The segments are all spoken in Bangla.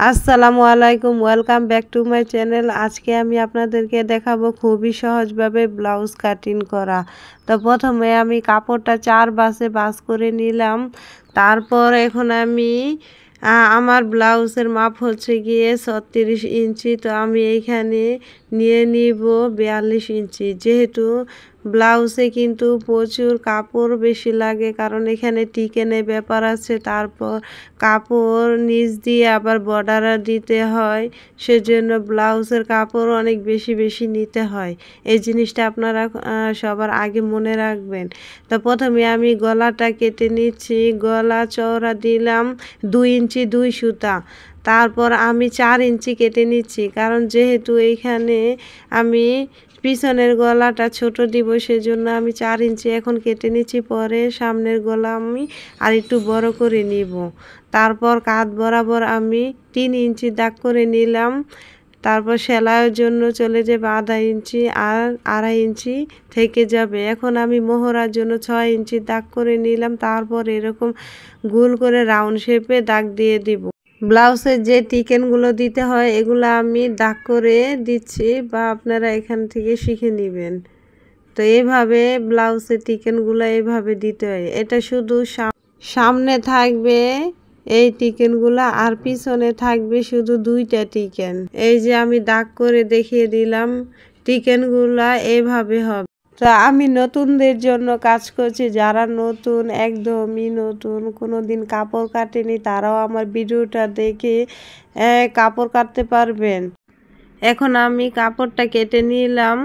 আসসালামু আলাইকুম, welcome back to my channel. আজকে আমি আপনাদেরকে দেখাবো খুবই সহজভাবে ব্লাউজ কাটিং করা। তো প্রথমে আমি কাপড়টা 4 ভাঁজে ভাঁজ করে নিলাম। তারপর এখন আমি আমার ব্লাউজের মাপ হচ্ছে গিয়ে 36 ইঞ্চি। তো আমি এইখানে নিয়ে নিব 42 ইঞ্চি। যেহেতু ব্লাউজে কিন্তু প্রচুর কাপড় বেশি লাগে, কারণ এখানে টিকেনের ব্যাপার আছে। তারপর কাপড় নিচ দিয়ে আবার বর্ডার দিতে হয়, সেজন্য ব্লাউজের কাপড় অনেক বেশি বেশি নিতে হয়। এই জিনিসটা আপনারা সবার আগে মনে রাখবেন। তো প্রথমে আমি গলাটা কেটে নিচ্ছি। গলা চওড়া দিলাম 2 ইঞ্চি 2 সুতা। তারপর আমি 4 ইঞ্চি কেটে নিচ্ছি, কারণ যেহেতু এইখানে আমি পিছনের গলাটা ছোট দিব, সেজন্য আমি 4 ইঞ্চি এখন কেটে নিচ্ছি। পরে সামনের গলা আমি আর একটু বড় করে নিব। তারপর কাঁধ বরাবর আমি 3 ইঞ্চি দাগ করে নিলাম। তারপর সেলাইয়ের জন্য চলে যাবে আধা ইঞ্চি, আর 2.5 ইঞ্চি থেকে যাবে। এখন আমি মোহরার জন্য 6 ইঞ্চি দাগ করে নিলাম। তারপর এরকম গোল করে রাউন্ড শেপে দাগ দিয়ে দিব। ব্লাউজের যে টিকেনগুলো দিতে হয় এগুলো আমি দাগ করে দিচ্ছি, বা আপনারা এখান থেকে শিখে নেবেন। তো এইভাবে ব্লাউজের টিকেনগুলো এইভাবে দিতে হয়। এটা শুধু সামনে থাকবে এই টিকেনগুলো, আর পিছনে থাকবে শুধু 2টা টিকেন। এই যে আমি দাগ করে দেখিয়ে দিলাম, টিকেনগুলো এইভাবে হবে। তো আমি নতুনদের জন্য কাজ করছি, যারা নতুন, একদমই নতুন, কোনোদিন কাপড় কাটেনি, তারাও আমার ভিডিওটা দেখে কাপড় কাটতে পারবেন। এখন আমি কাপড়টা কেটে নিলাম।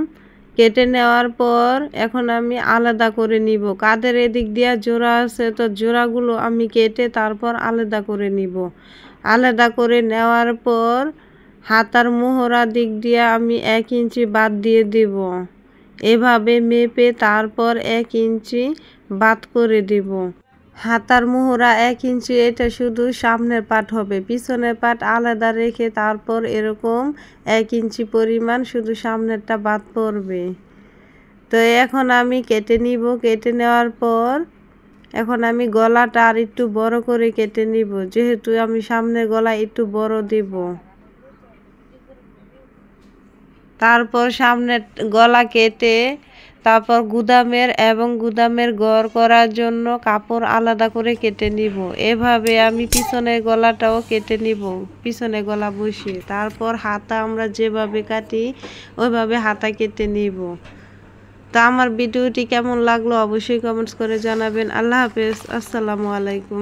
কেটে নেওয়ার পর এখন আমি আলাদা করে নিব। কাঁধের এদিক দিয়ে জোড়া আছে, তো জোড়াগুলো আমি কেটে তারপর আলাদা করে নিব। আলাদা করে নেওয়ার পর হাতার মোহরা দিক দিয়ে আমি 1 ইঞ্চি বাদ দিয়ে দিব। এভাবে মেপে তারপর 1 ইঞ্চি বাদ করে দিব। হাতার মোহরা 1 ইঞ্চি, এটা শুধু সামনের পাট হবে, পিছনের পাট আলাদা রেখে তারপর এরকম 1 ইঞ্চি পরিমাণ শুধু সামনেরটা বাদ পড়বে। তো এখন আমি কেটে নিব। কেটে নেওয়ার পর এখন আমি গলাটা আর একটু বড় করে কেটে নিব, যেহেতু আমি সামনের গলা একটু বড় দিব। তারপর সামনের গলা কেটে তারপর গুদামের ঘর করার জন্য কাপড় আলাদা করে কেটে নিব। এভাবে আমি পিছনের গলাটাও কেটে নিব, পিছনে গলা বসিয়ে। তারপর হাতা আমরা যেভাবে কাটি ওইভাবে হাতা কেটে নিব। তো আমার ভিডিওটি কেমন লাগলো অবশ্যই কমেন্টস করে জানাবেন। আল্লাহ হাফেজ, আসসালামু আলাইকুম।